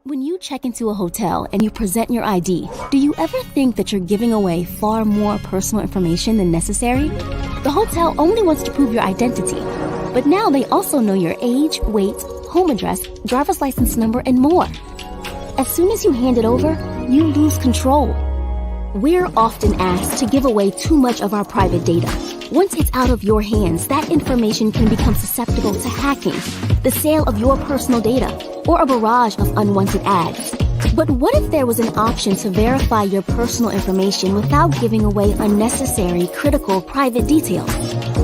When you check into a hotel and you present your ID, do you ever think that you're giving away far more personal information than necessary? The hotel only wants to prove your identity, but now they also know your age, weight, home address, driver's license number, and more. As soon as you hand it over, you lose control. We're often asked to give away too much of our private data. Once it's out of your hands, that information can become susceptible to hacking, the sale of your personal data, or a barrage of unwanted ads. But what if there was an option to verify your personal information without giving away unnecessary, critical, private details?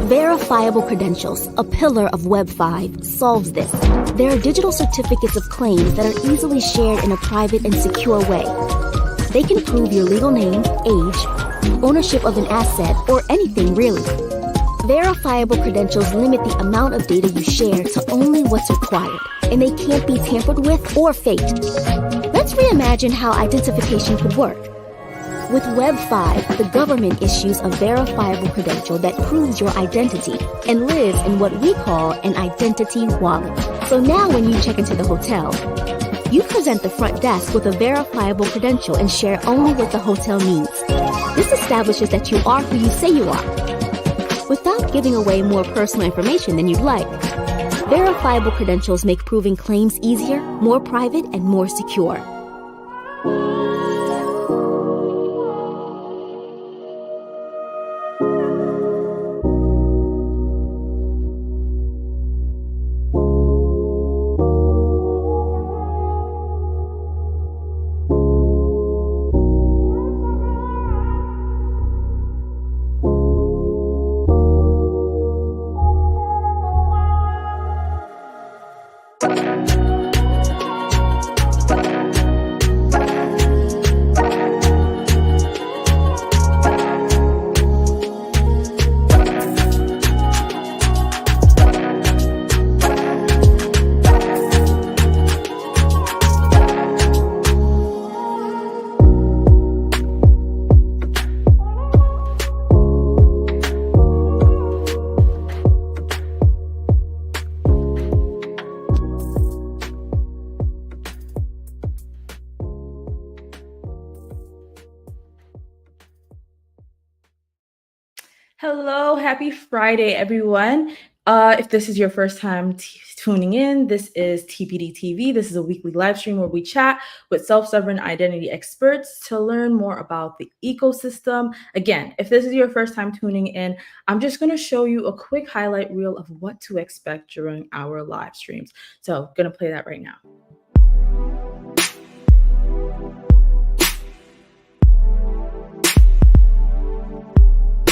Verifiable Credentials, a pillar of Web 5, solves this. There are digital certificates of claims that are easily shared in a private and secure way. They can prove your legal name, age, ownership of an asset, or anything really. Verifiable credentials limit the amount of data you share to only what's required, and they can't be tampered with or faked. Let's reimagine how identification could work. With Web 5, the government issues a verifiable credential that proves your identity and lives in what we call an identity wallet. So now when you check into the hotel, you present the front desk with a verifiable credential and share only what the hotel needs. This establishes that you are who you say you are, without giving away more personal information than you'd like. Verifiable credentials make proving claims easier, more private, and more secure. Hello, happy Friday, everyone. If this is your first time tuning in, this is tbdtv. This is a weekly live stream where we chat with self-sovereign identity experts to learn more about the ecosystem. Again, if this is your first time tuning in, I'm just going to show you a quick highlight reel of what to expect during our live streams. So going to play that right now.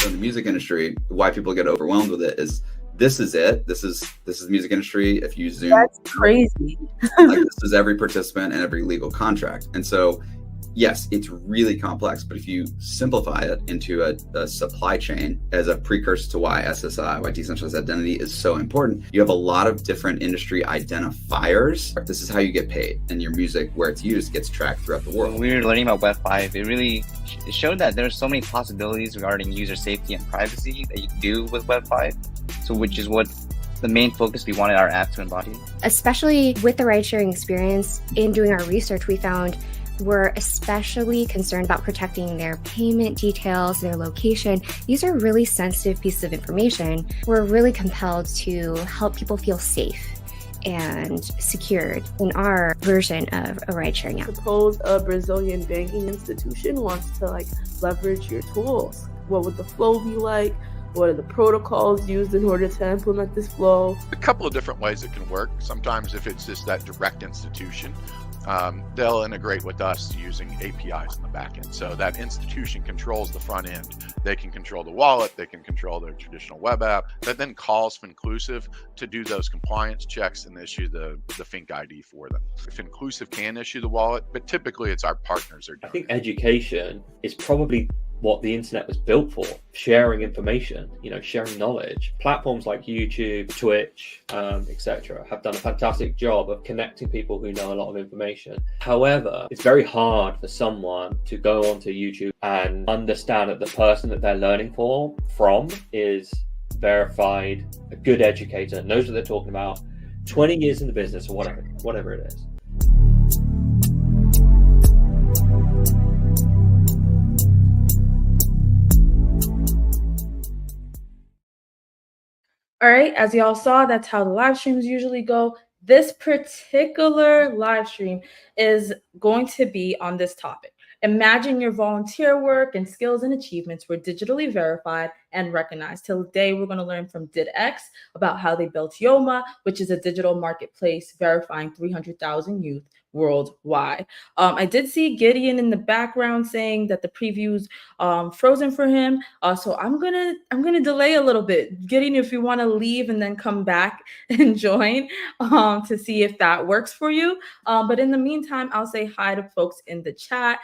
In the music industry, why people get overwhelmed with it is this is it. This is the music industry. If you zoom, that's crazy. Like this is every participant and every legal contract. And so, yes, it's really complex. But if you simplify it into a supply chain as a precursor to why SSI, why decentralized identity is so important, you have a lot of different industry identifiers. This is how you get paid, and your music, where it's used, gets tracked throughout the world. When we were learning about Web 5, it showed that there's so many possibilities regarding user safety and privacy that you can do with Web 5. So which is what the main focus we wanted our app to embody. Especially with the ride-sharing experience, in doing our research, we found we're especially concerned about protecting their payment details, their location. These are really sensitive pieces of information. We're really compelled to help people feel safe and secured in our version of a ride-sharing app. Suppose a Brazilian banking institution wants to leverage your tools. What would the flow be like? What are the protocols used in order to implement this flow? A couple of different ways it can work. Sometimes if it's just that direct institution, they'll integrate with us using APIs in the back end. So that institution controls the front end. They can control the wallet, they can control their traditional web app, that then calls Finclusive to do those compliance checks and issue the Finc ID for them. Finclusive can issue the wallet, but typically it's our partners are doing. I think education is probably what the internet was built for, sharing information, sharing knowledge. Platforms like YouTube, Twitch, etc. have done a fantastic job of connecting people who know a lot of information. However, it's very hard for someone to go onto YouTube and understand that the person that they're learning from is verified, a good educator, knows what they're talking about, 20 years in the business or whatever it is. All right, as y'all saw, that's how the live streams usually go. This particular live stream is going to be on this topic. Imagine your volunteer work and skills and achievements were digitally verified and recognized. Today, we're going to learn from DIDx about how they built Yoma, which is a digital marketplace verifying 300,000 youth worldwide. I did see Gideon in the background saying that the preview's frozen for him. So I'm gonna delay a little bit. Gideon, if you want to leave and then come back and join to see if that works for you. But in the meantime, I'll say hi to folks in the chat.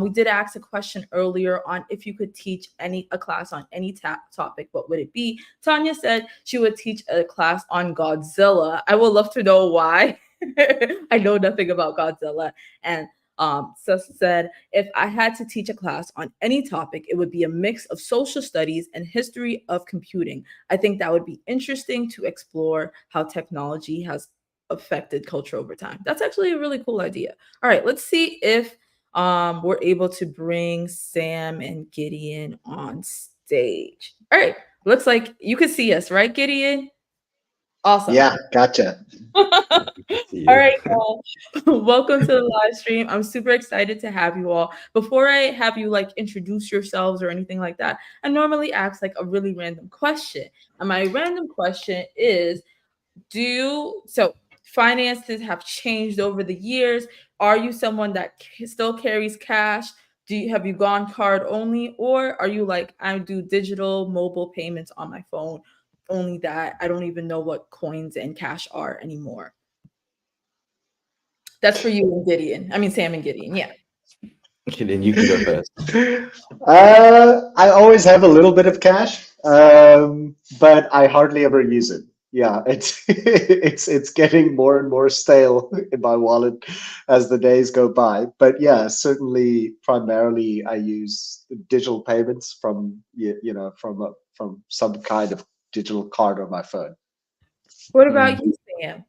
We did ask a question earlier on if you could teach a class on any topic, what would it be? Tanya said she would teach a class on Godzilla. I would love to know why. I know nothing about Godzilla. And Sus said, if I had to teach a class on any topic, it would be a mix of social studies and history of computing. I think that would be interesting to explore how technology has affected culture over time. That's actually a really cool idea. All right, let's see if we're able to bring Sam and Gideon on stage. All right, looks like you can see us, right, Gideon? Awesome. Yeah, gotcha. All right, y'all. Welcome to the live stream. I'm super excited to have you all. Before I have you like introduce yourselves or anything like that, I normally ask like a really random question. And my random question is, so finances have changed over the years. Are you someone that still carries cash? Have you gone card only, or are you like, I do digital mobile payments on my phone? Only that I don't even know what coins and cash are anymore. That's for you and Gideon. I mean, Sam and Gideon. Yeah. Gideon, you can go first. I always have a little bit of cash, but I hardly ever use it. Yeah, it's getting more and more stale in my wallet as the days go by. But yeah, certainly, primarily I use digital payments from from some kind of digital card on my phone. What about you, Sam?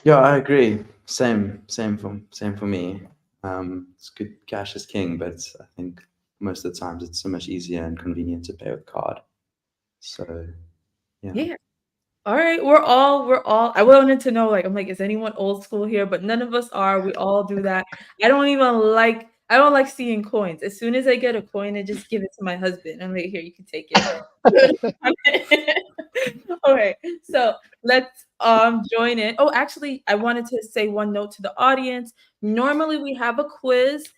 Yeah, I agree. Same for me. It's good. Cash is king, but I think most of the times it's so much easier and convenient to pay with card. So, yeah. All right, we're all. I wanted to know, like, I'm like, is anyone old school here? But none of us are. We all do that. I don't like seeing coins. As soon as I get a coin, I just give it to my husband. I'm like, here, you can take it. Okay, so let's join in. Oh, actually, I wanted to say one note to the audience. Normally we have a quiz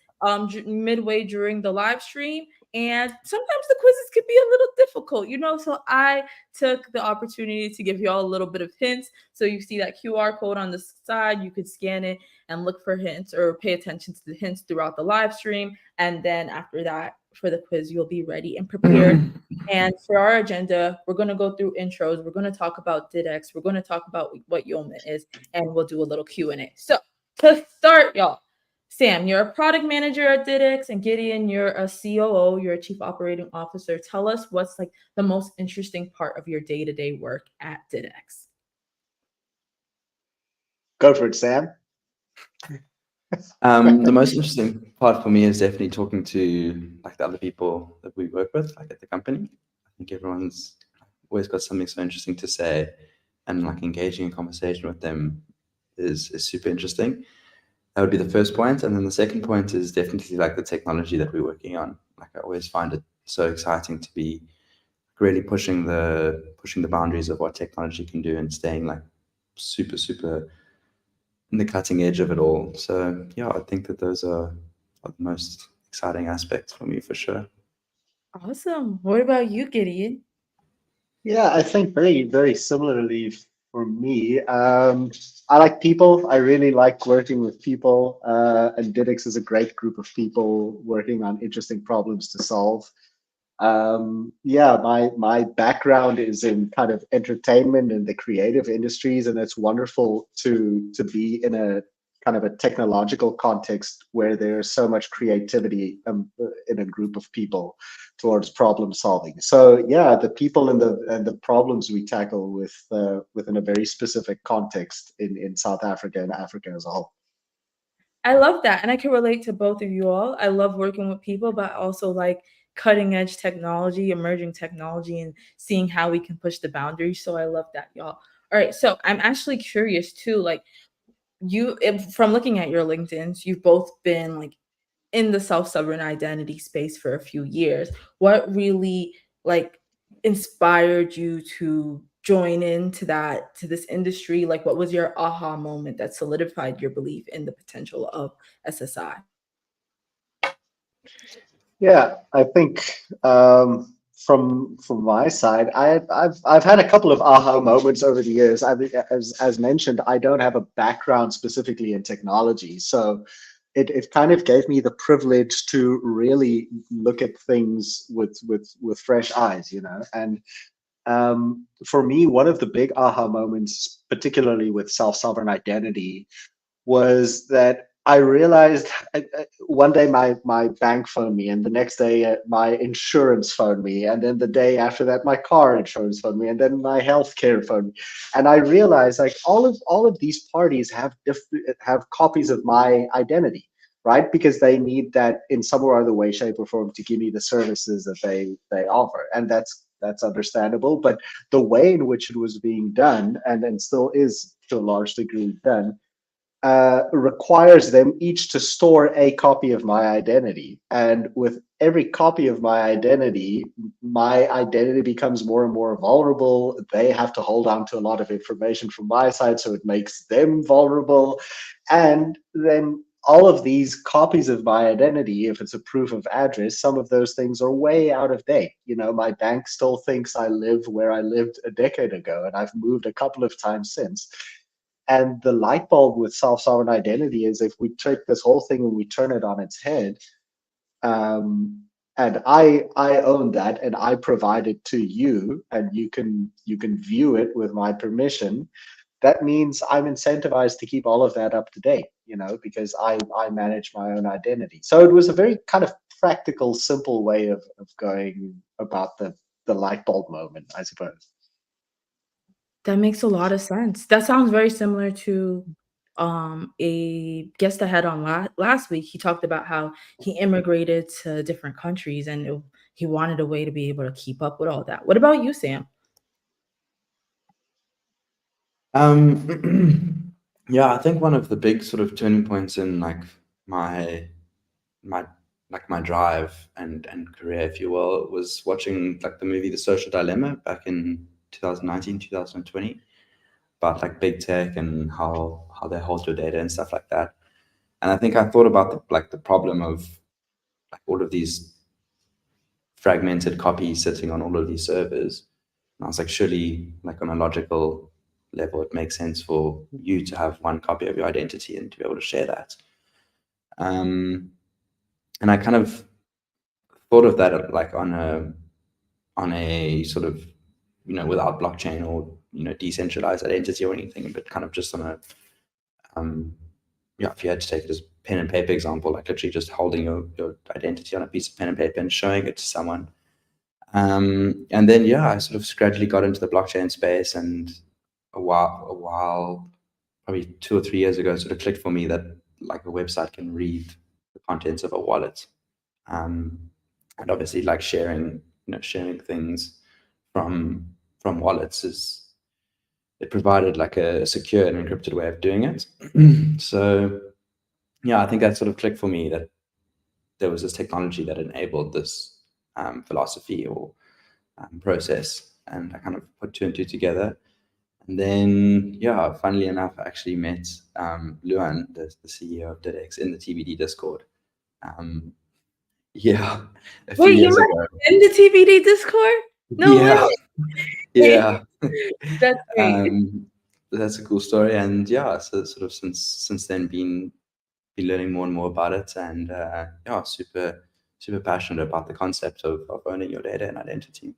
midway during the live stream, and sometimes the quizzes could be a little difficult, so I took the opportunity to give you all a little bit of hints. So you see that QR code on the side, you could scan it and look for hints or pay attention to the hints throughout the live stream. And then after that, for the quiz, you'll be ready and prepared. And for our agenda, we're going to go through intros. We're going to talk about DIDx. We're going to talk about what Yoma is, and we'll do a little Q&A. So to start, y'all, Sam, you're a product manager at DIDx, and Gideon, you're a COO, you're a chief operating officer. Tell us what's like the most interesting part of your day-to-day work at DIDx. Go for it, Sam. The most interesting part for me is definitely talking to like the other people that we work with, like at the company. I think everyone's always got something so interesting to say, and like engaging in conversation with them is super interesting. That would be the first point. And then the second point is definitely like the technology that we're working on. Like I always find it so exciting to be really pushing the boundaries of what technology can do and staying like super in the cutting edge of it all. So yeah, I think that those are the most exciting aspects for me for sure. Awesome. What about you, Gideon? Yeah, I think very, very similarly for me. I like people. I really like working with people, and DIDx is a great group of people working on interesting problems to solve. Yeah, my background is in kind of entertainment and the creative industries, and it's wonderful to be in a kind of a technological context where there's so much creativity in a group of people towards problem solving. So yeah, the people and the problems we tackle within a very specific context in South Africa and Africa as a whole. I love that, and I can relate to both of you all. I love working with people, but also like cutting edge technology, emerging technology, and seeing how we can push the boundaries. So I love that, y'all. All right, so I'm actually curious too, like from looking at your LinkedIn's, you've both been like in the self-sovereign identity space for a few years. What really like inspired you to join into this industry? Like, what was your aha moment that solidified your belief in the potential of SSI? Yeah, I think from my side, I've had a couple of aha moments over the years. As mentioned, I don't have a background specifically in technology, so it kind of gave me the privilege to really look at things with fresh eyes, you know. And for me, one of the big aha moments, particularly with self-sovereign identity, was that I realized one day my bank phoned me, and the next day my insurance phoned me, and then the day after that my car insurance phoned me, and then my healthcare phoned me, and I realized like all of these parties have copies of my identity, right? Because they need that in some or other way, shape, or form to give me the services that they offer, and that's understandable. But the way in which it was being done, and still is to a large degree done, requires them each to store a copy of my identity. And with every copy of my identity becomes more and more vulnerable. They have to hold on to a lot of information from my side, so it makes them vulnerable. And then all of these copies of my identity, if it's a proof of address, some of those things are way out of date. You know, my bank still thinks I live where I lived a decade ago, and I've moved a couple of times since. And the light bulb with self-sovereign identity is if we take this whole thing and we turn it on its head, and I own that and I provide it to you, and you can view it with my permission. That means I'm incentivized to keep all of that up to date, you know, because I manage my own identity. So it was a very kind of practical, simple way of going about the light bulb moment, I suppose. That makes a lot of sense. That sounds very similar to a guest I had on last week. He talked about how he immigrated to different countries and he wanted a way to be able to keep up with all that. What about you, Sam? Yeah, I think one of the big sort of turning points in like my my drive and career, if you will, was watching like the movie The Social Dilemma back in 2019, 2020, about like big tech and how they hold your data and stuff like that. And I think I thought about the problem of like all of these fragmented copies sitting on all of these servers. And I was like, surely, like on a logical level, it makes sense for you to have one copy of your identity and to be able to share that. And I kind of thought of that like on a sort of, you know, without blockchain or, you know, decentralized identity or anything, but kind of just on a yeah, if you had to take it as pen and paper example, like literally just holding your identity on a piece of pen and paper and showing it to someone. And then, yeah, I sort of gradually got into the blockchain space, and a while, probably 2 or 3 years ago, sort of clicked for me that like a website can read the contents of a wallet. And obviously like sharing things from wallets it provided like a secure and encrypted way of doing it. So yeah, I think that sort of clicked for me that there was this technology that enabled this philosophy or process, and I kind of put 2 and 2 together. And then, yeah, funnily enough, I actually met Luan, the CEO of DIDx, in the TBD Discord. Yeah, a few Wait, you years ago. met in the TBD Discord? No Yeah, way. yeah. That's great. That's a cool story, and yeah, so sort of since then been learning more and more about it, and yeah, super passionate about the concept of owning your data and identity.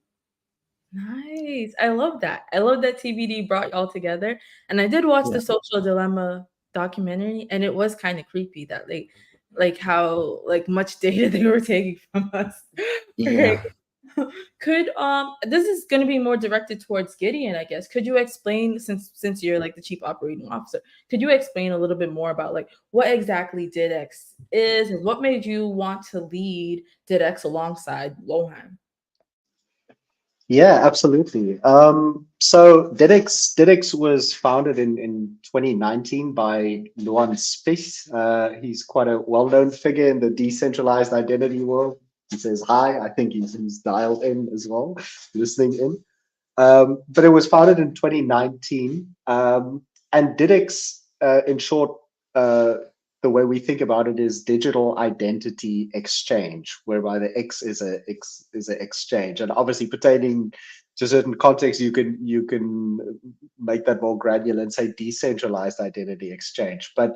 Nice. I love that. I love that TBD brought y'all together. And I did watch Yeah. the Social Dilemma documentary, and it was kind of creepy that like how like much data they were taking from us. Yeah. Could this is going to be more directed towards Gideon, I guess. Could you explain, since you're like the chief operating officer, could you explain a little bit more about like what exactly DIDx is and what made you want to lead DIDx alongside Lohan? Yeah, absolutely. So DIDx was founded in 2019 by Luan Spies. He's quite a well-known figure in the decentralized identity world. He says hi. I think he's dialed in as well, listening in. But it was founded in 2019. And DIDx, in short, the way we think about it is digital identity exchange, whereby the X is an exchange, and obviously pertaining to certain contexts, you can make that more granular and say decentralized identity exchange. But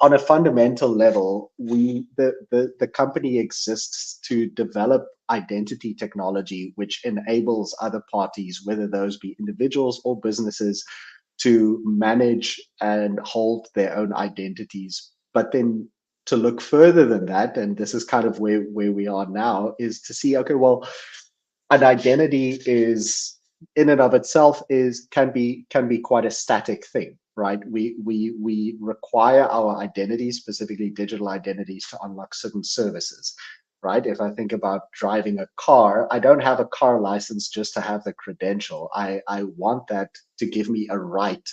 on a fundamental level, the company exists to develop identity technology which enables other parties, whether those be individuals or businesses, to manage and hold their own identities. But then to look further than that, and this is kind of where we are now, is to see, okay, well, an identity is in and of itself can be quite a static thing, right? We require our identities, specifically digital identities, to unlock certain services, right? If I think about driving a car, I don't have a car license just to have the credential. I want that to give me a right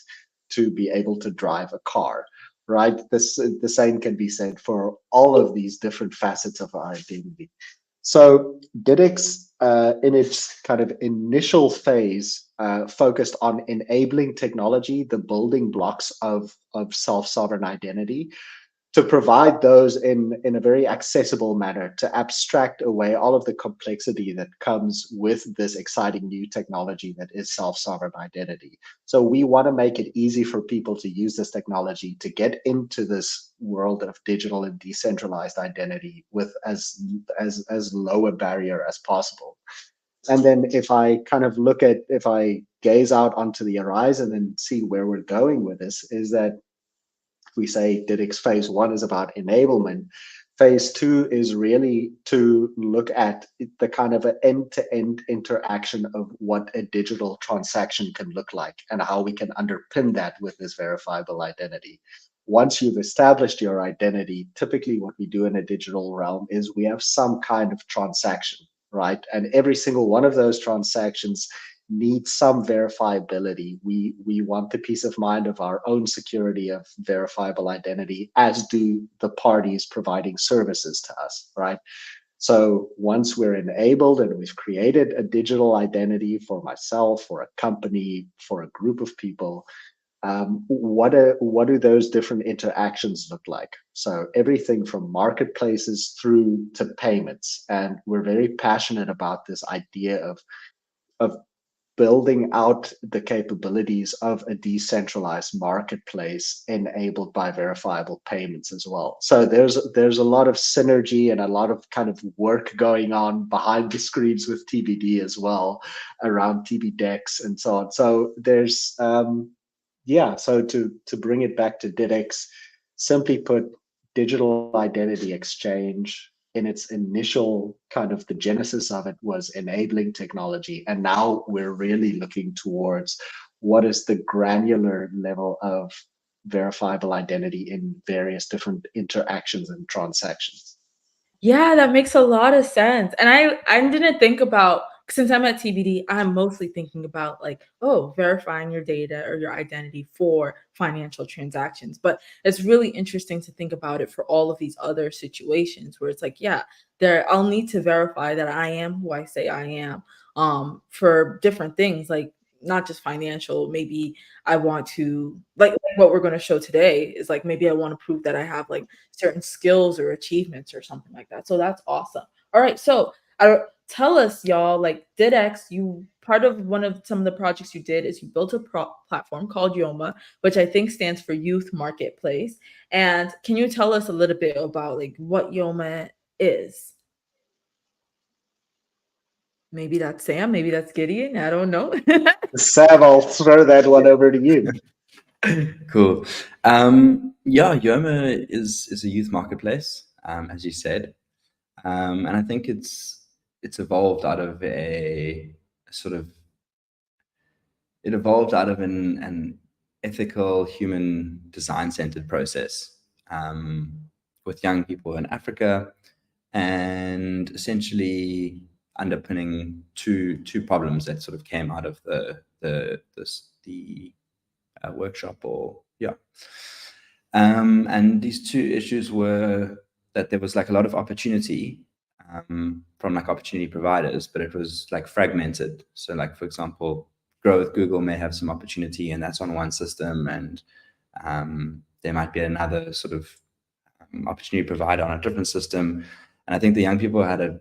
to be able to drive a car, right? The same can be said for all of these different facets of our identity. So DIDx, in its kind of initial phase, focused on enabling technology, the building blocks of self-sovereign identity, to provide those in a very accessible manner, to abstract away all of the complexity that comes with this exciting new technology that is self-sovereign identity. So we want to make it easy for people to use this technology to get into this world of digital and decentralized identity with as low a barrier as possible. And then if I gaze out onto the horizon and see where we're going with this, is that we say DIDx phase 1 is about enablement. Phase 2 is really to look at the kind of an end-to-end interaction of what a digital transaction can look like and how we can underpin that with this verifiable identity. Once you've established your identity, typically what we do in a digital realm is we have some kind of transaction, right? And every single one of those transactions needs some verifiability. We want the peace of mind of our own security of verifiable identity, as do the parties providing services to us, right? So once we're enabled and we've created a digital identity for myself, for a company, for a group of people, what do those different interactions look like? So everything from marketplaces through to payments. And we're very passionate about this idea of building out the capabilities of a decentralized marketplace enabled by verifiable payments as well. So there's a lot of synergy and a lot of kind of work going on behind the screens with TBD as well, around tbdevs and so on. So there's so to bring it back to DIDx, simply put, digital identity exchange in its initial kind of the genesis of it was enabling technology. And now we're really looking towards what is the granular level of verifiable identity in various different interactions and transactions. Yeah, that makes a lot of sense. And I didn't think about, since I'm at TBD, I'm mostly thinking about like, oh, verifying your data or your identity for financial transactions. But it's really interesting to think about it for all of these other situations where it's like, yeah, I'll need to verify that I am who I say I am, for different things, like not just financial. Maybe I want to, like what we're going to show today is like, maybe I want to prove that I have like certain skills or achievements or something like that. So that's awesome. All right. So tell us, y'all, like DIDx, you part of some of the projects you did is you built a platform called Yoma, which I think stands for Youth Marketplace. And can you tell us a little bit about like what Yoma is? Maybe that's Sam, maybe that's Gideon. I don't know. Sam, I'll throw that one over to you. Cool. Yoma is a youth marketplace, as you said. And I think it's it's evolved out of a sort of, it evolved out of an ethical, human, design-centered process with young people in Africa, and essentially underpinning two problems that sort of came out of the workshop, or yeah. And these two issues were that there was like a lot of opportunity from like opportunity providers, but it was like fragmented. So like, for example, Grow with Google may have some opportunity, and that's on one system, and there might be another sort of opportunity provider on a different system. And I think the young people had a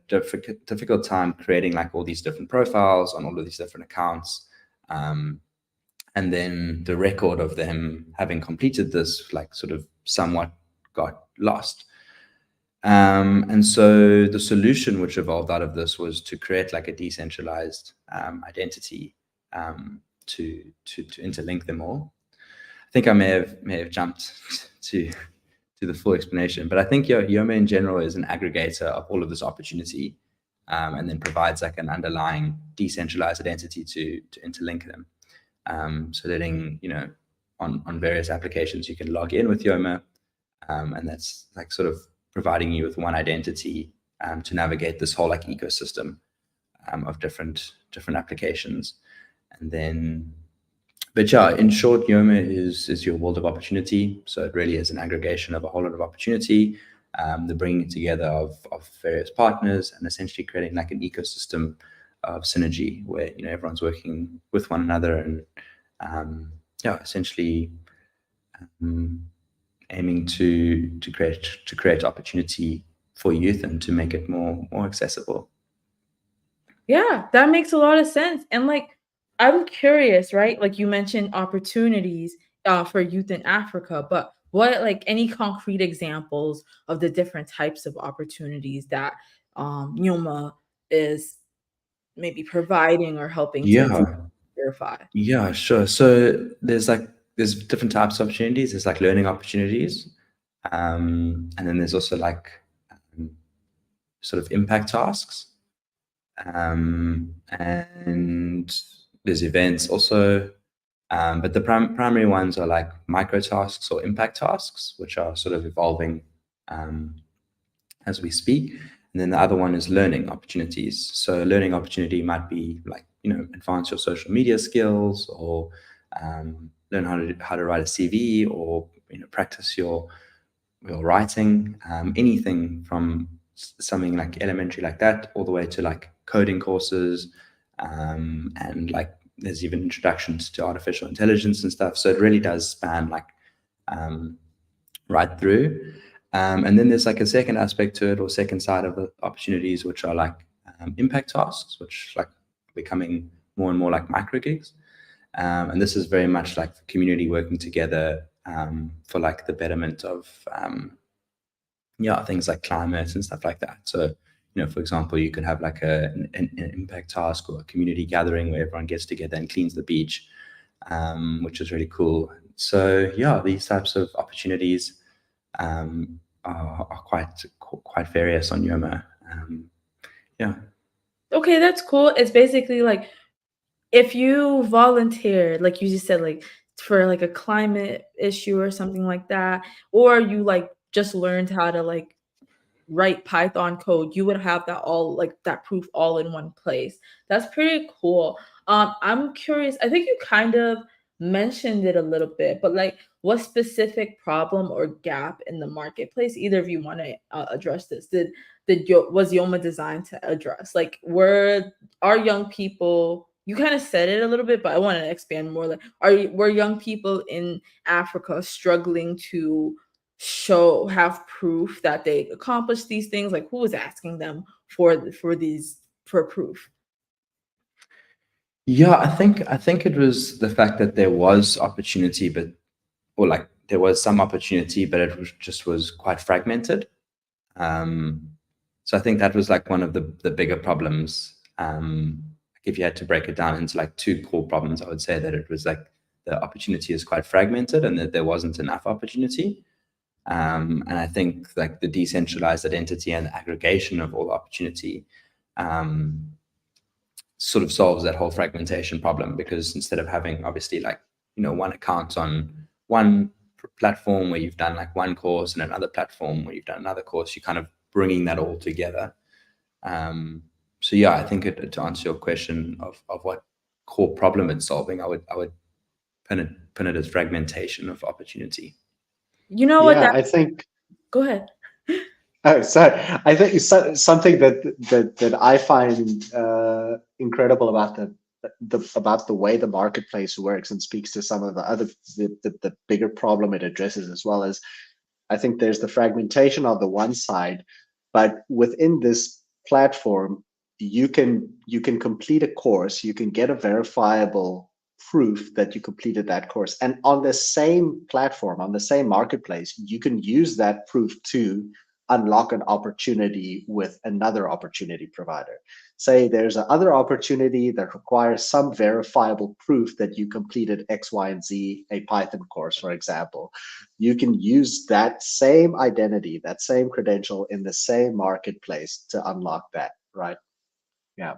difficult time creating like all these different profiles on all of these different accounts. And then the record of them having completed this like sort of somewhat got lost. And so the solution which evolved out of this was to create like a decentralized identity to interlink them all. I think I may have jumped to the full explanation, but I think Yoma in general is an aggregator of all of this opportunity, and then provides like an underlying decentralized identity to interlink them. So letting, you know, on various applications, you can log in with Yoma, and that's like sort of providing you with one identity to navigate this whole like ecosystem of different applications. And then, but yeah, in short, Yoma is your world of opportunity. So it really is an aggregation of a whole lot of opportunity, the bringing together of various partners, and essentially creating like an ecosystem of synergy where, you know, everyone's working with one another, and essentially aiming to create opportunity for youth and to make it more accessible. Yeah, that makes a lot of sense. And like, I'm curious, right? Like you mentioned opportunities for youth in Africa, but what, like, any concrete examples of the different types of opportunities that Yoma is maybe providing or helping to verify? Yeah, sure. So there's different types of opportunities. There's like learning opportunities, and then there's also like sort of impact tasks, and there's events also. But the primary ones are like micro tasks or impact tasks, which are sort of evolving as we speak. And then the other one is learning opportunities. So a learning opportunity might be like, you know, advance your social media skills, or learn how to write a CV, or, you know, practice your writing, anything from something like elementary like that all the way to like coding courses, and like there's even introductions to artificial intelligence and stuff. So it really does span like right through. And then there's like a second aspect to it, or second side of the opportunities, which are like impact tasks, which like becoming more and more like micro gigs. And this is very much like the community working together for like the betterment of things like climate and stuff like that. So, you know, for example, you could have like an impact task or a community gathering where everyone gets together and cleans the beach, which is really cool. So yeah, these types of opportunities are quite various on Yoma. Okay, that's cool. It's basically like, if you volunteer, like you just said, like for like a climate issue or something like that, or you like just learned how to like write Python code, you would have that all, like that proof all in one place. That's pretty cool. I'm curious, I think you kind of mentioned it a little bit, but like, what specific problem or gap in the marketplace, either of you want to address this, was Yoma designed to address? Like, are young people, you kind of said it a little bit, but I want to expand more. Like, were young people in Africa struggling to have proof that they accomplished these things? Like, who was asking them for proof? Yeah, I think it was the fact that there was opportunity, there was some opportunity, but it was quite fragmented. So I think that was like one of the bigger problems. If you had to break it down into like two core problems, I would say that it was like the opportunity is quite fragmented and that there wasn't enough opportunity. And I think like the decentralized identity and the aggregation of all the opportunity sort of solves that whole fragmentation problem, because instead of having obviously like, one account on one platform where you've done like one course and another platform where you've done another course, you're kind of bringing that all together. So yeah, I think to answer your question of what core problem it's solving, I would pin it as fragmentation of opportunity. You know what? Yeah, I think. Go ahead. Oh, sorry. I think it's something that I find incredible about the way the marketplace works, and speaks to some of the bigger problem it addresses as well. As I think there's the fragmentation on the one side, but within this platform, you can complete a course, you can get a verifiable proof that you completed that course, and on the same platform, on the same marketplace, you can use that proof to unlock an opportunity with another opportunity provider. Say there's another opportunity that requires some verifiable proof that you completed X, Y, and Z, a Python course, for example. You can use that same identity, that same credential in the same marketplace to unlock that, right? Yeah.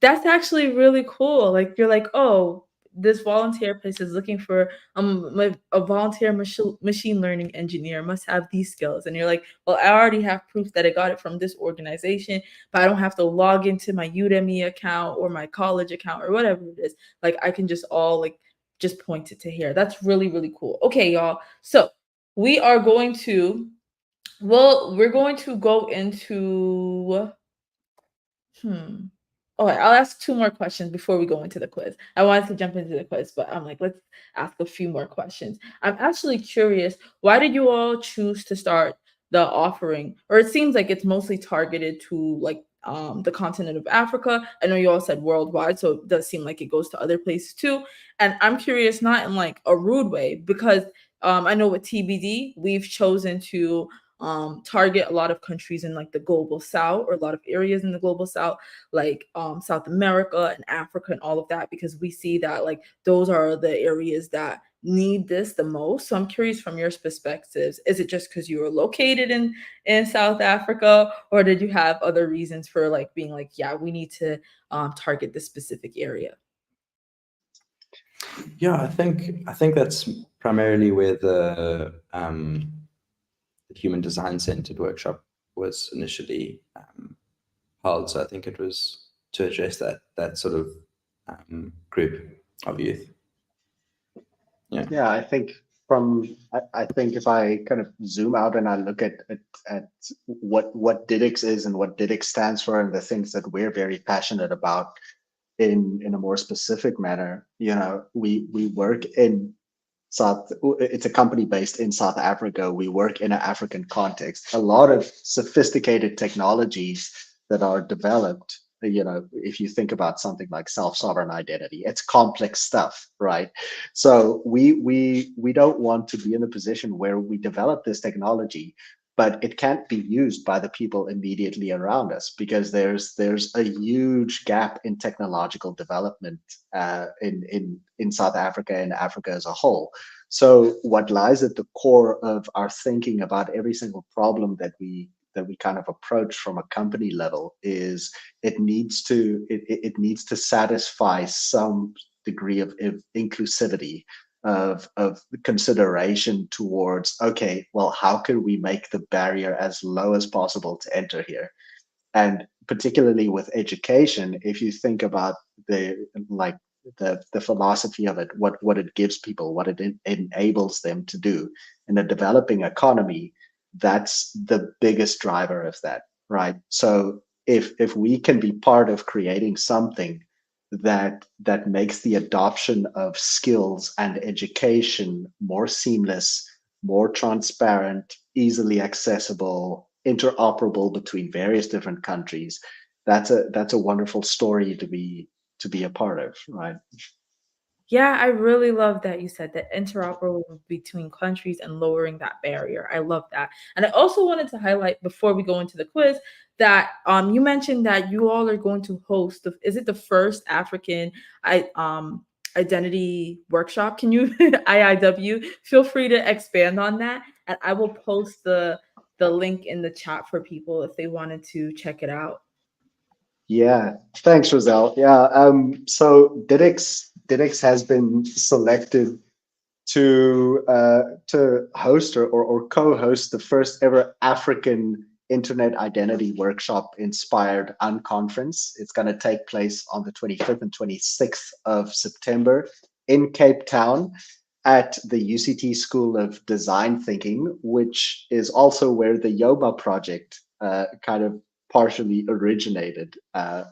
That's actually really cool. Like, you're like, oh, this volunteer place is looking for a volunteer machine learning engineer, must have these skills. And you're like, well, I already have proof that I got it from this organization, but I don't have to log into my Udemy account or my college account or whatever it is. Like, I can just point it to here. That's really, really cool. Okay, y'all. So we're going to go into Okay, I'll ask 2 more questions before we go into the quiz. I wanted to jump into the quiz, but I'm like, let's ask a few more questions. I'm actually curious, why did you all choose to start the offering? Or it seems like it's mostly targeted to like the continent of Africa. I know you all said worldwide, so it does seem like it goes to other places too. And I'm curious, not in like a rude way, because I know with TBD, we've chosen to target a lot of countries in like the global south, or a lot of areas in the global south, like South America and Africa and all of that, because we see that like those are the areas that need this the most. So I'm curious, from your perspectives, is it just because you were located in South Africa, or did you have other reasons for like being like, yeah, we need to target this specific area? Yeah, I think that's primarily where the Human Design Centered workshop was initially held. So I think it was to address that sort of group of youth. Yeah, I think if I kind of zoom out and I look at what DIDx is and what DIDx stands for, and the things that we're very passionate about in a more specific manner, we work in it's a company based in South Africa. We work in an African context. A lot of sophisticated technologies that are developed, if you think about something like self-sovereign identity, it's complex stuff, right? So we don't want to be in a position where we develop this technology, but it can't be used by the people immediately around us, because there's a huge gap in technological development in South Africa and Africa as a whole. So what lies at the core of our thinking about every single problem that we kind of approach from a company level is it needs to satisfy some degree of inclusivity, of consideration towards, okay, well, how can we make the barrier as low as possible to enter here? And particularly with education, if you think about the philosophy of it, what it gives people, what it enables them to do in a developing economy, that's the biggest driver of that, right? So if we can be part of creating something that makes the adoption of skills and education more seamless, more transparent, easily accessible, interoperable between various different countries, that's a wonderful story to be a part of, right? Yeah, I really love that you said that, interoperable between countries and lowering that barrier. I love that. And I also wanted to highlight, before we go into the quiz, that you mentioned that you all are going to host is it the first African identity workshop? Can you IIW? Feel free to expand on that. And I will post the link in the chat for people if they wanted to check it out. Yeah, thanks, Roselle. Yeah, so DIDx has been selected to host or co-host the first ever African Internet Identity Workshop inspired unconference. It's going to take place on the 25th and 26th of September in Cape Town at the UCT School of Design Thinking, which is also where the Yoba project kind of partially originated,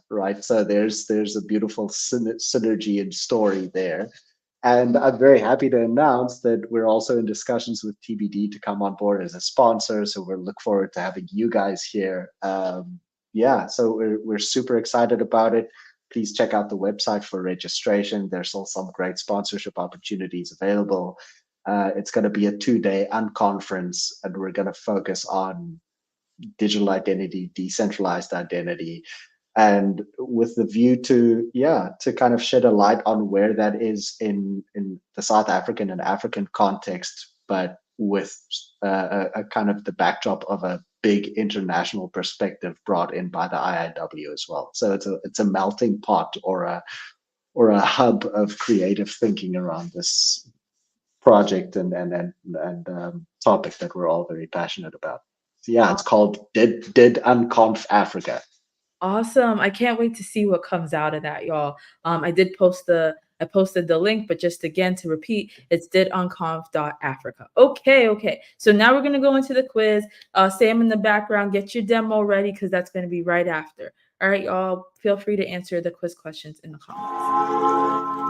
right? So there's a beautiful synergy and story there. And I'm very happy to announce that we're also in discussions with TBD to come on board as a sponsor. So we'll look forward to having you guys here. Yeah, so we're super excited about it. Please check out the website for registration. There's still some great sponsorship opportunities available. It's going to be a 2-day unconference, and we're going to focus on digital identity, decentralized identity, and with the view to kind of shed a light on where that is in the South African and African context, but with a kind of the backdrop of a big international perspective brought in by the IIW as well. So it's a melting pot or a hub of creative thinking around this project and topic that we're all very passionate about. So yeah, it's called Did Unconf Africa. Awesome. I can't wait to see what comes out of that, y'all. I posted the link, but just again to repeat, it's didunconf.africa. Okay. So now we're gonna go into the quiz. Sam in the background, get your demo ready because that's gonna be right after. All right, y'all. Feel free to answer the quiz questions in the comments.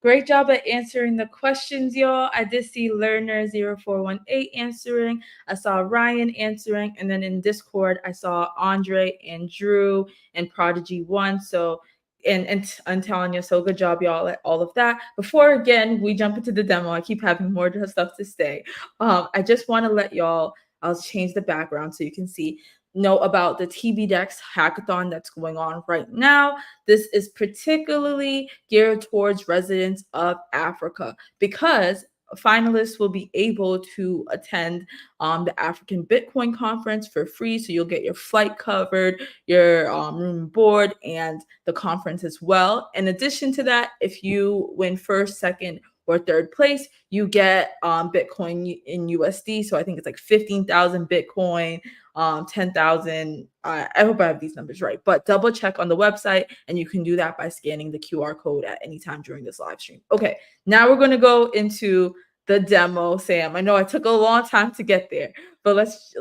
Great job at answering the questions, y'all. I did see Learner 0418 answering. I saw Ryan answering. And then in Discord, I saw Andre and Drew and Prodigy1. So, and Tanya. So good job, y'all, at all of that. Before, again, we jump into the demo, I keep having more stuff to say. I just want to let y'all, I'll change the background so you can see. Know about the tbdevs hackathon that's going on right now. This is particularly geared towards residents of Africa because finalists will be able to attend the African Bitcoin conference for free. So you'll get your flight covered, your room and board, and the conference as well. In addition to that, if you win first, second, or third place, you get Bitcoin in USD. So I think it's like 15,000 Bitcoin, 10,000. I hope I have these numbers right, but double check on the website, and you can do that by scanning the QR code at any time during this live stream. Okay, now we're going to go into the demo, Sam. I know I took a long time to get there, but let's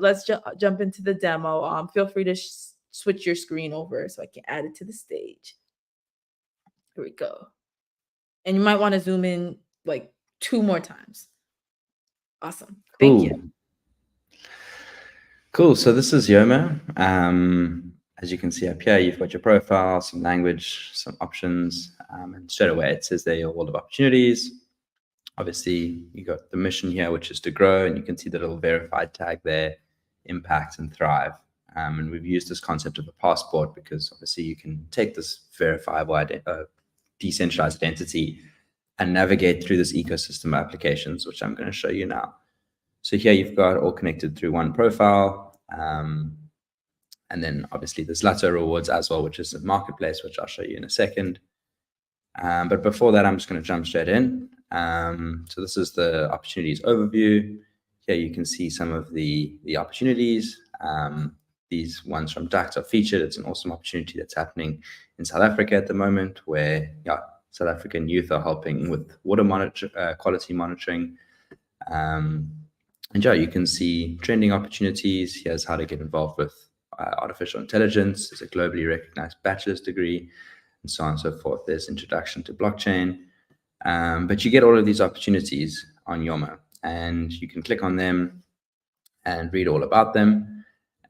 jump into the demo. Feel free to switch your screen over so I can add it to the stage. Here we go. And you might want to zoom in like 2 more times. Awesome. Thank you. Cool. So this is Yoma. As you can see up here, you've got your profile, some language, some options, and straight away it says there your world of opportunities. Obviously, you got the mission here, which is to grow, and you can see the little verified tag there, impact and thrive. And we've used this concept of a passport because obviously you can take this verifiable decentralized identity and navigate through this ecosystem of applications, which I'm going to show you now. So here you've got all connected through one profile. And And then obviously there's Lotto rewards as well, which is a marketplace, which I'll show you in a second. But before that, I'm just going to jump straight in. So this is the opportunities overview. Here you can see some of the opportunities. These ones from DIDx are featured. It's an awesome opportunity that's happening in South Africa at the moment, where South African youth are helping with water quality monitoring. And you can see trending opportunities. Here's how to get involved with artificial intelligence. It's a globally recognized bachelor's degree, and so on and so forth. There's introduction to blockchain. But you get all of these opportunities on Yoma, and you can click on them and read all about them.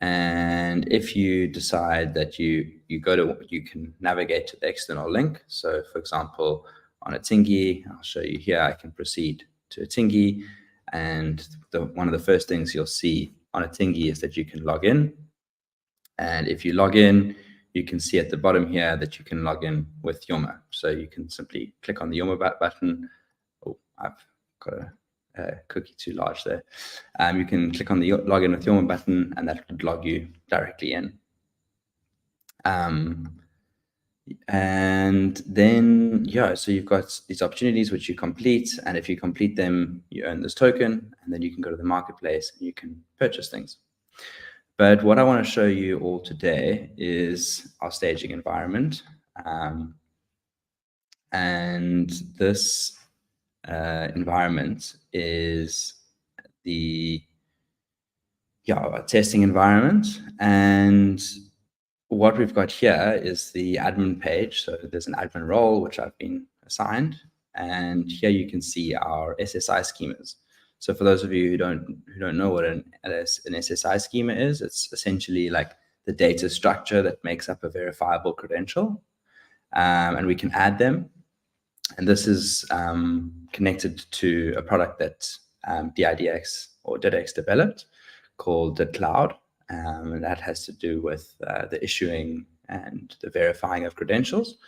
And if you decide that you can navigate to the external link. So for example, on a Tingy, I'll show you here, I can proceed to a Tingy. And one of the first things you'll see on a Tingy is that you can log in. And if you log in, you can see at the bottom here that you can log in with Yoma. So you can simply click on the Yoma button. Oh, I've got a cookie too large there. You can click on the login with Yoma button, and that would log you directly in. And then, so you've got these opportunities which you complete, and if you complete them, you earn this token, and then you can go to the marketplace and you can purchase things. But what I want to show you all today is our staging environment. And this environment is the testing environment. And what we've got here is the admin page. So there's an admin role, which I've been assigned. And here you can see our SSI schemas. So for those of you who don't know what an SSI schema is, it's essentially like the data structure that makes up a verifiable credential. And we can add them. And this is connected to a product that DIDx or DIDx developed called the Cloud. And that has to do with the issuing and the verifying of credentials.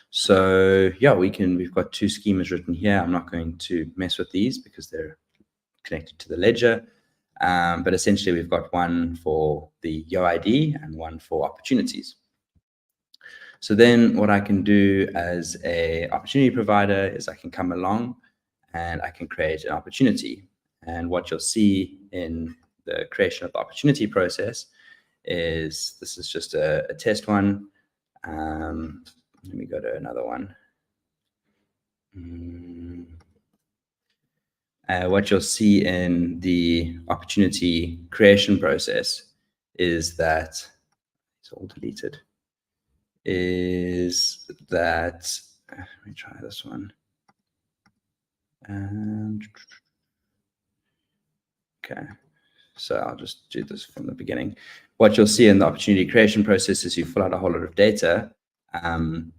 So we've got two schemas written here. I'm not going to mess with these because they're connected to the ledger. But essentially we've got one for the UID and one for opportunities. So then what I can do as a opportunity provider is I can come along and I can create an opportunity. And what you'll see in the creation of the opportunity process is this is just a test one. Let me go to another one. What you'll see in the opportunity creation process is that it's all deleted. Is that, let me try this one. Okay, so I'll just do this from the beginning. What you'll see in the opportunity creation process is you fill out a whole lot of data, and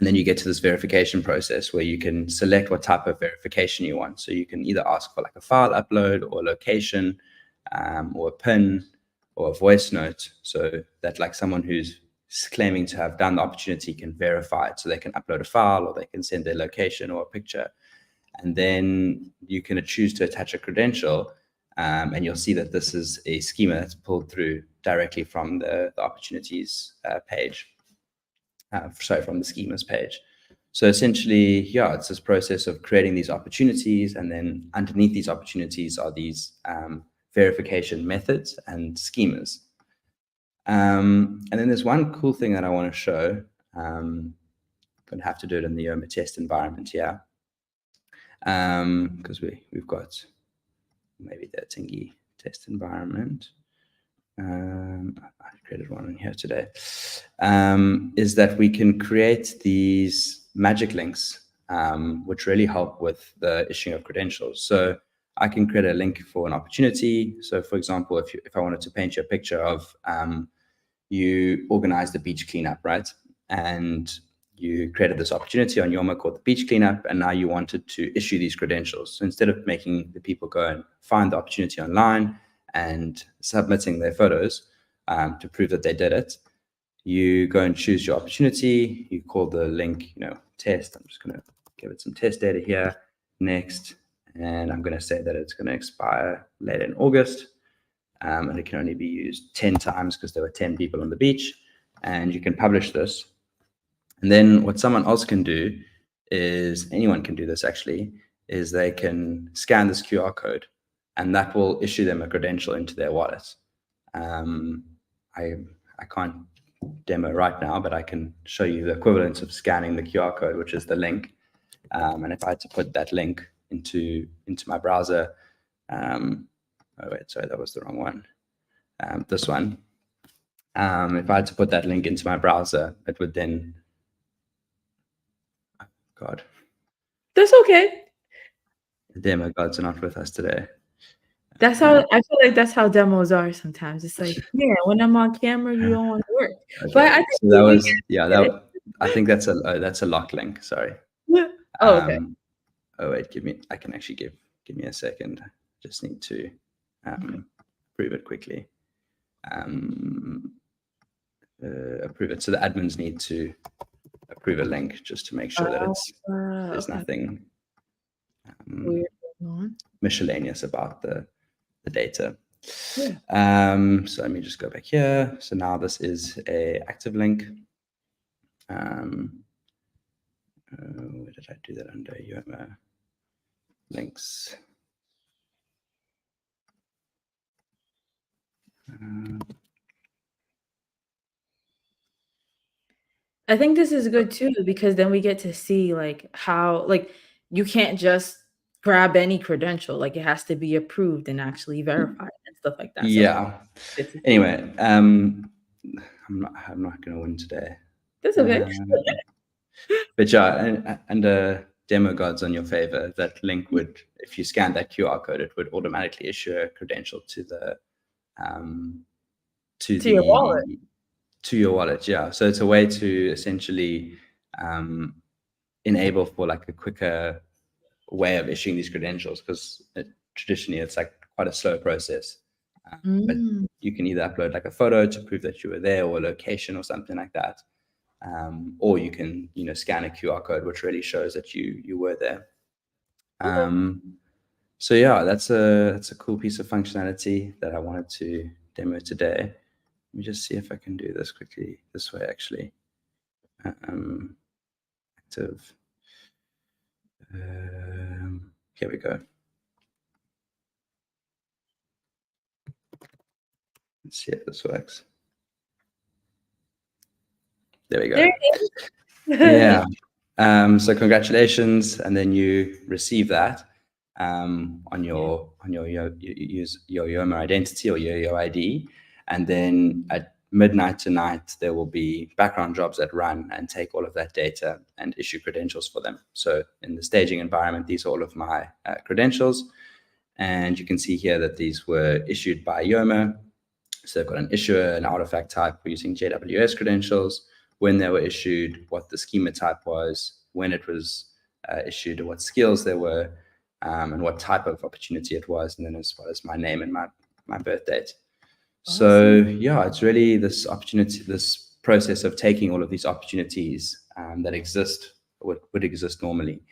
then you get to this verification process where you can select what type of verification you want. So you can either ask for like a file upload or location, or a PIN or a voice note, so that like someone who's claiming to have done the opportunity can verify it. So they can upload a file or they can send their location or a picture. And then you can choose to attach a credential, and you'll see that this is a schema that's pulled through directly from the opportunities page. From the schemas page. So essentially, it's this process of creating these opportunities, and then underneath these opportunities are these verification methods and schemas. And then there's one cool thing that I want to show. I'm going to have to do it in the Yoma test environment here, because we've got maybe the Tingy test environment. I created one in here today, is that we can create these magic links, which really help with the issuing of credentials. So I can create a link for an opportunity. So for example, if I wanted to paint you a picture of you organize the beach cleanup, right? And you created this opportunity on Yoma called the beach cleanup, and now you wanted to issue these credentials. So instead of making the people go and find the opportunity online and submitting their photos to prove that they did it, you go and choose your opportunity. You call the link, test. I'm just going to give it some test data here. Next, and I'm going to say that it's going to expire later in August. and it can only be used 10 times because there were 10 people on the beach, and you can publish this. And then what someone else can do is, anyone can do this actually, is they can scan this QR code, and that will issue them a credential into their wallet. I can't demo right now, but I can show you the equivalent of scanning the QR code, which is the link. And if I had to put that link into my browser, oh wait, sorry, that was the wrong one. This one. If I had to put that link into my browser, it would then, oh God. That's okay. The demo gods are not with us today. That's how I feel like that's how demos are sometimes. It's like, yeah, when I'm on camera, you don't want to work. Okay. But I think So that was, yeah, I think that's a lock link. Sorry. Oh, okay. Oh wait, I can actually give me a second. Just need to approve it quickly. Approve it. So the admins need to approve a link just to make sure that there's nothing miscellaneous about the data. Yeah. So let me just go back here. So now this is a active link. Where did I do that under? UML links. I think this is good too, because then we get to see like how, like, you can't just grab any credential, like it has to be approved and actually verified and stuff like that. Yeah. So anyway, I'm not going to win today. That's okay. But yeah, and demo gods on your favor, that link would, if you scan that QR code, it would automatically issue a credential to the your wallet. To your wallet, yeah. So it's a way to essentially enable for like a quicker way of issuing these credentials, because traditionally it's like quite a slow process. But you can either upload like a photo to prove that you were there, or a location or something like that, or you can scan a QR code which really shows that you were there. So yeah, that's a cool piece of functionality that I wanted to demo today. Let me just see if I can do this quickly this way, actually. Active. Here we go. Let's see if this works. There we go. There it is. Yeah. So congratulations, and then you receive that on your YOMA identity or your ID. And then at midnight tonight, there will be background jobs that run and take all of that data and issue credentials for them. So in the staging environment, these are all of my credentials. And you can see here that these were issued by YOMA. So they've got an issuer, an artifact type using JWS credentials, when they were issued, what the schema type was, when it was issued, what skills there were, and what type of opportunity it was, and then as well as my name and my birth date. So yeah, it's really this opportunity, this process of taking all of these opportunities that exist, would exist normally,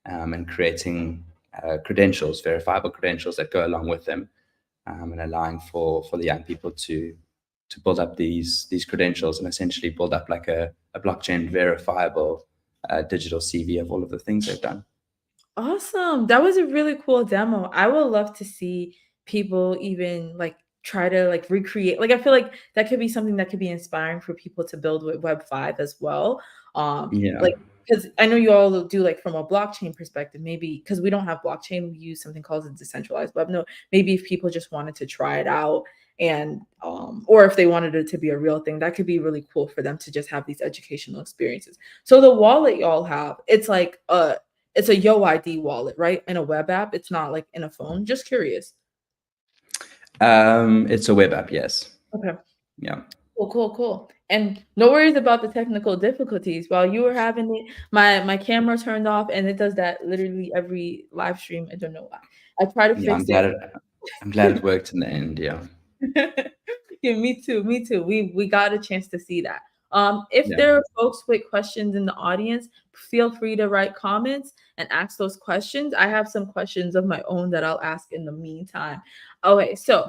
and creating credentials, verifiable credentials that go along with them, and allowing for the young people to build up these credentials and essentially build up like a blockchain verifiable digital CV of all of the things they've done. Awesome. That was a really cool demo. I would love to see people even like try to like recreate, like I feel like that could be something that could be inspiring for people to build with Web 5 as well. Like, because I know you all do like from a blockchain perspective, maybe because we don't have blockchain, we use something called a decentralized web node. Maybe if people just wanted to try it out, and or if they wanted it to be a real thing, that could be really cool for them to just have these educational experiences. So the wallet y'all have, it's like it's a YoID wallet, right? In a web app. It's not like in a phone. Just curious. It's a web app, yes. Okay. Yeah. Cool. And no worries about the technical difficulties. While you were having it, my camera turned off, and it does that literally every live stream. I don't know why. I try to fix it. I'm glad it worked in the end. Yeah. Yeah, me too. We got a chance to see that. If Yeah. there are folks with questions in the audience, feel free to write comments and ask those questions. I have some questions of my own that I'll ask in the meantime. Okay, so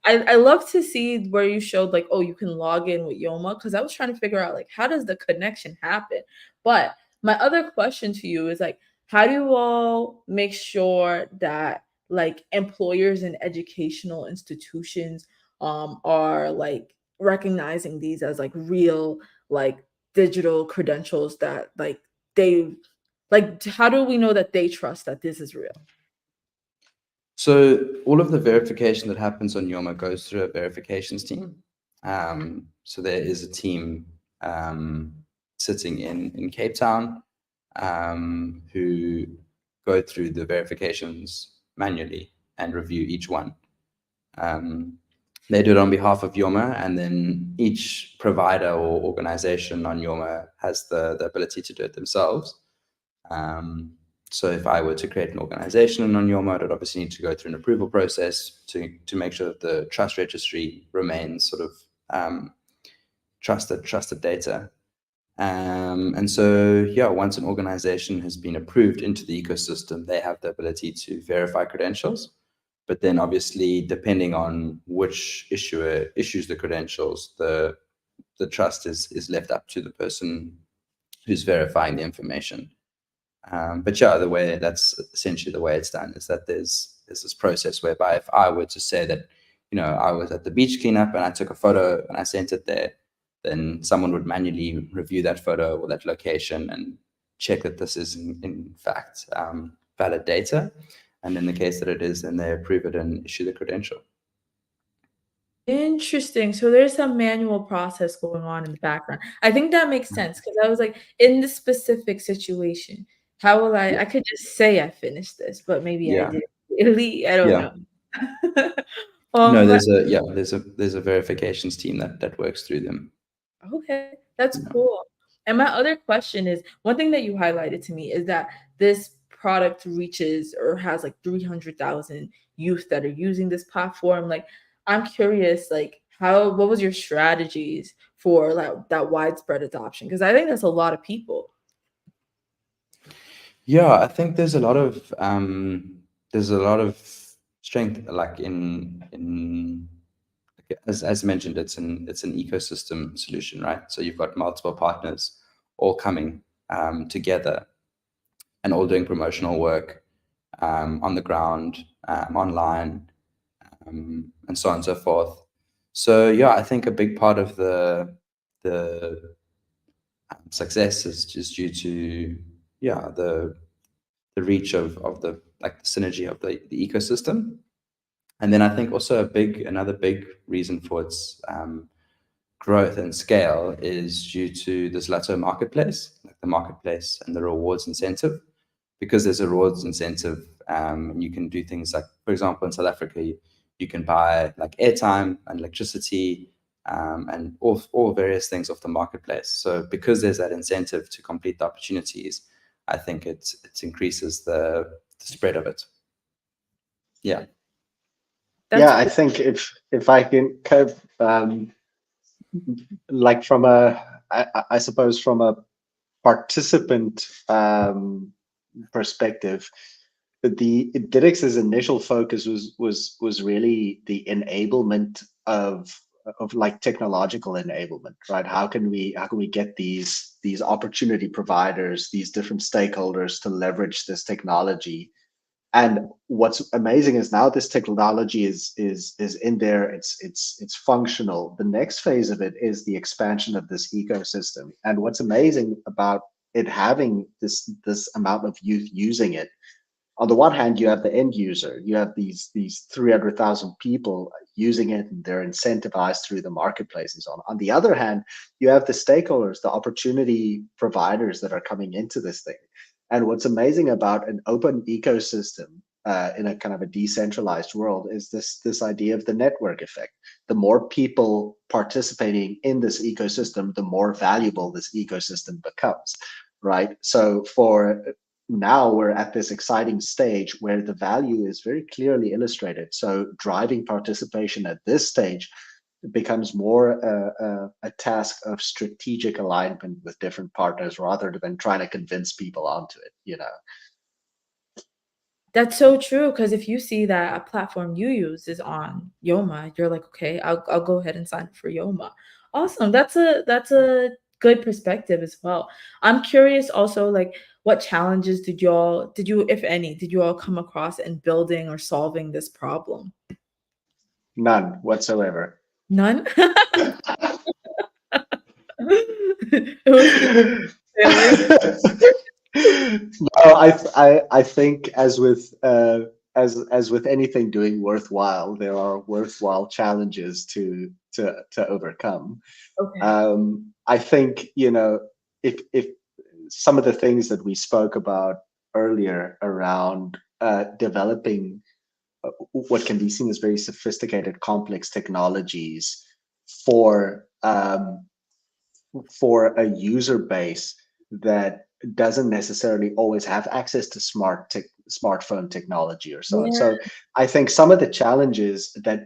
I love to see where you showed like, oh, you can log in with Yoma, because I was trying to figure out like how does the connection happen? But my other question to you is like, how do you all make sure that like employers and educational institutions are like recognizing these as like real like digital credentials that like they like, how do we know that they trust that this is real? So all of the verification that happens on Yoma goes through a verifications team. So there is a team sitting in Cape Town who go through the verifications manually and review each one. They do it on behalf of Yoma, and then each provider or organization on Yoma has the ability to do it themselves. So if I were to create an organization on Yoma, I'd obviously need to go through an approval process to make sure that the trust registry remains sort of trusted data. And so, yeah, once an organization has been approved into the ecosystem, they have the ability to verify credentials. But then obviously, depending on which issuer issues the credentials, the trust is left up to the person who's verifying the information. But yeah, that's essentially the way it's done, is that there's this process whereby if I were to say that, I was at the beach cleanup and I took a photo and I sent it there, then someone would manually review that photo or that location and check that this is in fact valid data. And in the case that it is, then they approve it and issue the credential. Interesting. So there's some manual process going on in the background. I think that makes sense, because I was like, in this specific situation, how will I could just say I finished this, but maybe I Yeah. didn't really. I don't Yeah. know. No, But- there's a verifications team that works through them. Okay, that's Yeah. cool. And my other question is, one thing that you highlighted to me is that this product reaches or has like 300,000 youth that are using this platform. Like, I'm curious, like, what was your strategies for that widespread adoption? Because I think that's a lot of people. Yeah, I think there's a lot of strength, like in as mentioned, it's an ecosystem solution, right? So you've got multiple partners all coming together and all doing promotional work on the ground, online, and so on and so forth. So yeah, I think a big part of the success is just due to the reach of the like the synergy of the ecosystem. And then I think also another big reason for its growth and scale is due to this Lotto marketplace, like the marketplace and the rewards incentive. Because there's a rewards incentive, and you can do things like, for example, in South Africa, you can buy like airtime and electricity, and all various things off the marketplace. So because there's that incentive to complete the opportunities, I think it increases the spread of it. Yeah. Yeah, I think if I can kind of like from I suppose from a participant perspective, the DIDx's initial focus was really the enablement of like technological enablement, right? How can we get these opportunity providers, these different stakeholders to leverage this technology? And what's amazing is now this technology is in there. It's functional. The next phase of it is the expansion of this ecosystem. And what's amazing about it having this amount of youth using it, on the one hand, you have the end user. You have these 300,000 people using it, and they're incentivized through the marketplace and so on. On the other hand, you have the stakeholders, the opportunity providers that are coming into this thing. And what's amazing about an open ecosystem in a kind of a decentralized world is this idea of the network effect. The more people participating in this ecosystem, the more valuable this ecosystem becomes, right? So for now, we're at this exciting stage where the value is very clearly illustrated. So driving participation at this stage becomes more a task of strategic alignment with different partners rather than trying to convince people onto it, you know. That's so true, because if you see that a platform you use is on Yoma, you're like, okay, I'll go ahead and sign up for Yoma. Awesome. That's a good perspective as well. I'm curious also, like, what challenges did you, if any, did you all come across in building or solving this problem? None whatsoever. None? It was No, I think as with as with anything doing worthwhile, there are worthwhile challenges to overcome. okay. I think, you know, if some of the things that we spoke about earlier around developing what can be seen as very sophisticated, complex technologies for for a user base that doesn't necessarily always have access to smartphone technology or so on. Yeah. So I think some of the challenges that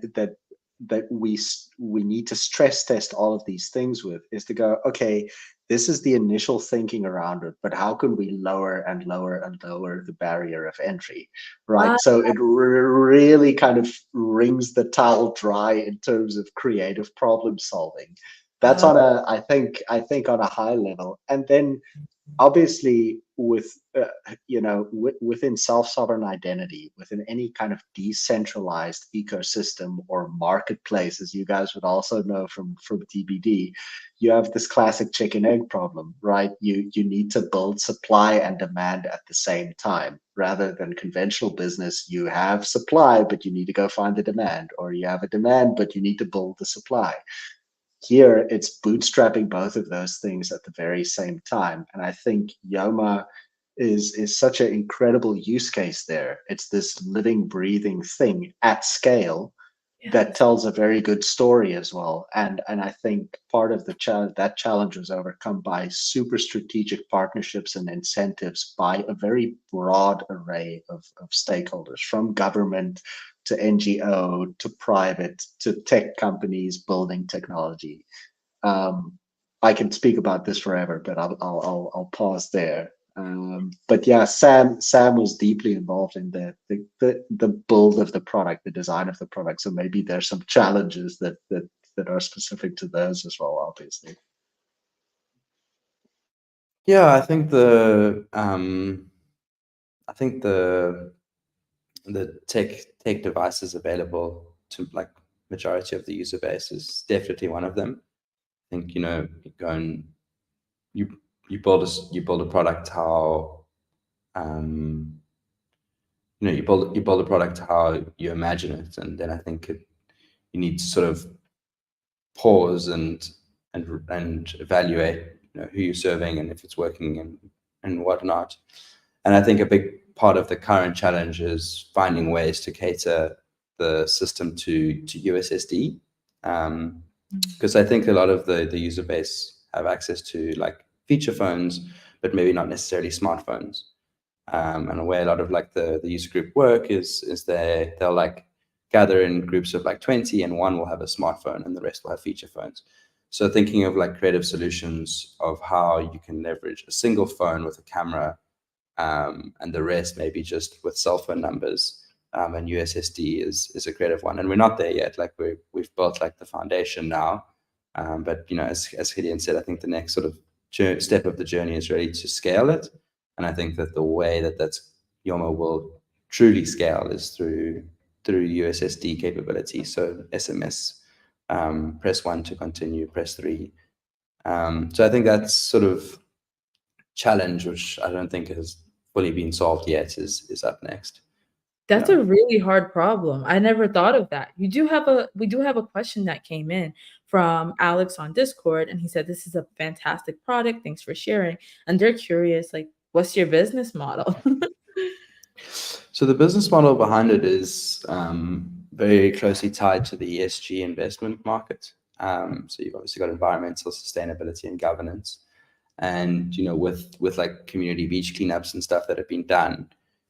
we need to stress test all of these things with is to go, okay, this is the initial thinking around it, but how can we lower and lower and lower the barrier of entry, right? Ah, So it really kind of wrings the towel dry in terms of creative problem solving. That's ah, on a, I think on a high level. And then obviously with you know, within self-sovereign identity, within any kind of decentralized ecosystem or marketplace, as you guys would also know from TBD, you have this classic chicken egg problem, right? You need to build supply and demand at the same time. Rather than conventional business, you have supply but you need to go find the demand, or you have a demand but you need to build the supply. Here, it's bootstrapping both of those things at the very same time. And I think Yoma is such an incredible use case there. It's this living, breathing thing at scale that yes. tells a very good story as well. And I think part of the challenge was overcome by super strategic partnerships and incentives by a very broad array of stakeholders, from government to NGO to private to tech companies building technology. Um, I can speak about this forever, but I'll pause there. But yeah, Sam was deeply involved in the build of the product, the design of the product. So maybe there's some challenges that are specific to those as well, obviously. Yeah, I think the tech devices available to like majority of the user base is definitely one of them. I think, you know, you go and you build a product how you know, you build a product how you imagine it, and then I think you need to sort of pause and evaluate, you know, who you're serving and if it's working and whatnot. And I think a big part of the current challenge is finding ways to cater the system to USSD, because I think a lot of the user base have access to like feature phones, but maybe not necessarily smartphones. And the way a lot of like the user group work is they'll like gather in groups of like 20, and one will have a smartphone and the rest will have feature phones. So thinking of like creative solutions of how you can leverage a single phone with a camera, and the rest maybe just with cell phone numbers, and USSD is a creative one. And we're not there yet. Like we've built like the foundation now, but you know, as Gideon said, I think the next sort of step of the journey is really to scale it. And I think that the way that's Yoma will truly scale is through USSD capability. So SMS, press 1 to continue, press 3. So I think that's sort of challenge, which I don't think has fully been solved yet, is up next. That's Yeah. a really hard problem. I never thought of that. We do have a question that came in from Alex on Discord, and he said, "This is a fantastic product. Thanks for sharing." And they're curious, like, what's your business model? So the business model behind it is very closely tied to the ESG investment market. So you've obviously got environmental sustainability and governance, and you know, with like community beach cleanups and stuff that have been done,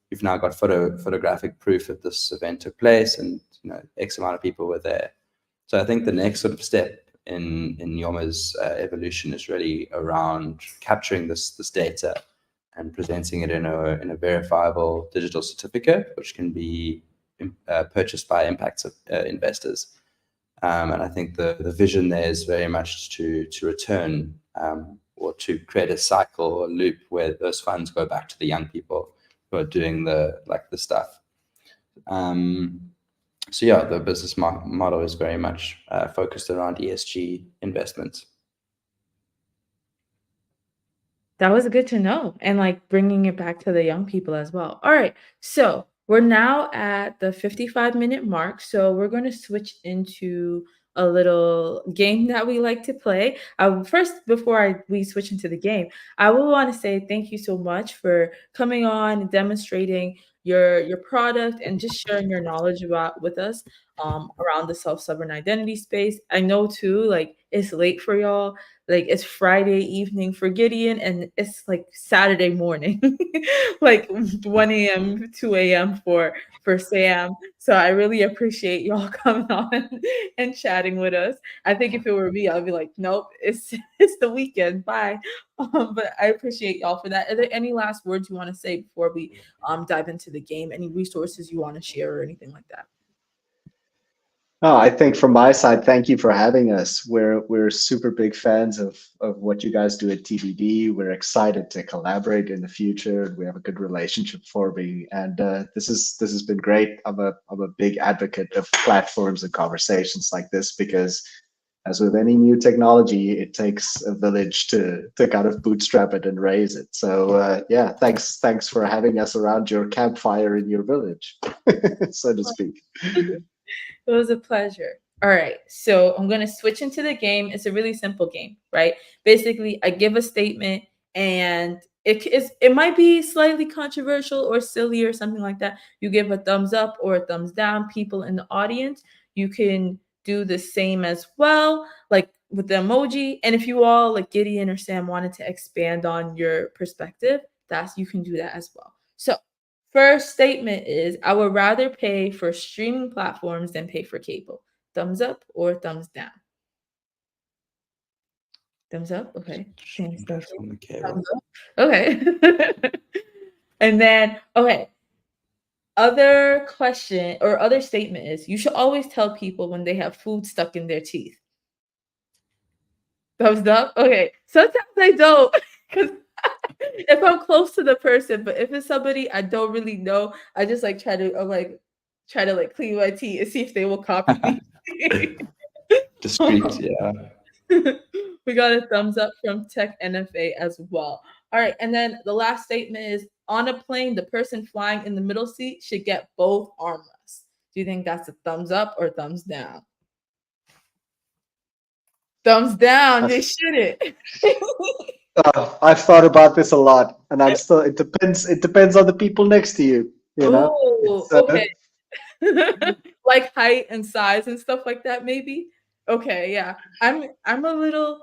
you've now got photographic proof that this event took place, and you know, X amount of people were there. So I think the next sort of step in Yoma's evolution is really around capturing this data and presenting it in a verifiable digital certificate, which can be purchased by impact investors. And I think the vision there is very much to return or to create a cycle or loop where those funds go back to the young people who are doing the stuff. So yeah, the business model is very much focused around ESG investments. That was good to know, and like bringing it back to the young people as well. All right, so we're now at the 55-minute mark, so we're going to switch into a little game that we like to play. First, before we switch into the game, I will want to say thank you so much for coming on and demonstrating your product and just sharing your knowledge with us around the self-sovereign identity space. I know too, like it's late for y'all. Like it's Friday evening for Gideon and it's like Saturday morning, like 1 a.m., 2 a.m. for Sam. So I really appreciate y'all coming on and chatting with us. I think if it were me, I'd be like, nope, it's the weekend. Bye. But I appreciate y'all for that. Are there any last words you want to say before we dive into the game? Any resources you want to share or anything like that? Oh, I think from my side, thank you for having us. We're super big fans of what you guys do at TBD. We're excited to collaborate in the future. We have a good relationship forming, and this has been great. I'm a big advocate of platforms and conversations like this because, as with any new technology, it takes a village to kind of bootstrap it and raise it. So yeah, thanks for having us around your campfire in your village, so to speak. It was a pleasure. All right, so I'm going to switch into the game. It's a really simple game, right? Basically, I give a statement and it might be slightly controversial or silly or something like that. You give a thumbs up or a thumbs down. People in the audience, you can do the same as well, like with the emoji. And if you all, like Gideon or Sam, wanted to expand on your perspective, you can do that as well. So first statement is, I would rather pay for streaming platforms than pay for cable. Thumbs up or thumbs down? Thumbs up? Okay. Thumbs up. Okay. And then, okay. Other question or other statement is, you should always tell people when they have food stuck in their teeth. Thumbs up? Okay. Sometimes I don't, because if I'm close to the person, but if it's somebody I don't really know, I just like try to clean my teeth and see if they will copy me. Discreet, yeah. We got a thumbs up from Tech NFA as well. All right, and then the last statement is, on a plane, the person flying in the middle seat should get both armrests. Do you think that's a thumbs up or thumbs down? Thumbs down, they shouldn't. I've thought about this a lot, and I'm still. It depends on the people next to you. You know. Oh, okay. Like height and size and stuff like that, maybe. Okay, yeah. I'm a little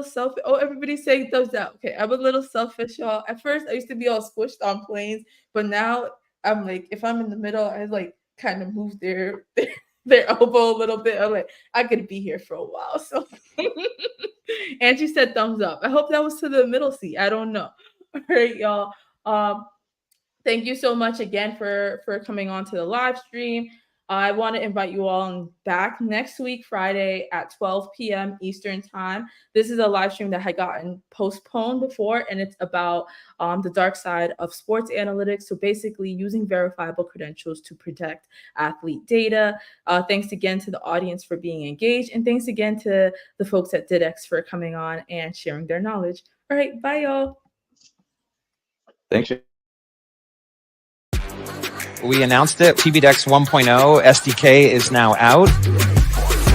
selfish. Oh, everybody's saying thumbs down. Okay, I'm a little selfish, y'all. At first, I used to be all squished on planes, but now I'm like, if I'm in the middle, I like kind of move their elbow a little bit. I'm like, I could be here for a while. So Angie said thumbs up. I hope that was to the middle seat. I don't know. All right, y'all. Thank you so much again for coming on to the live stream. I want to invite you all back next week, Friday at 12 p.m. Eastern time. This is a live stream that had gotten postponed before, and it's about the dark side of sports analytics. So basically using verifiable credentials to protect athlete data. Thanks again to the audience for being engaged. And thanks again to the folks at DIDx for coming on and sharing their knowledge. All right, bye, y'all. Thank you. We announced it. tbdevs 1.0 SDK is now out.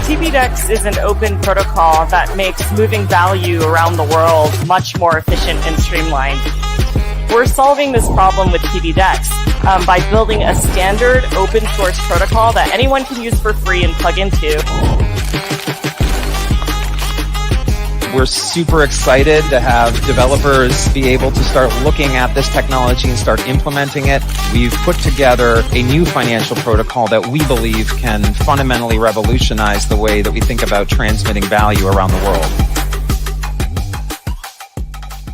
tbdevs is an open protocol that makes moving value around the world much more efficient and streamlined. We're solving this problem with tbdevs by building a standard open source protocol that anyone can use for free and plug into. We're super excited to have developers be able to start looking at this technology and start implementing it. We've put together a new financial protocol that we believe can fundamentally revolutionize the way that we think about transmitting value around the world.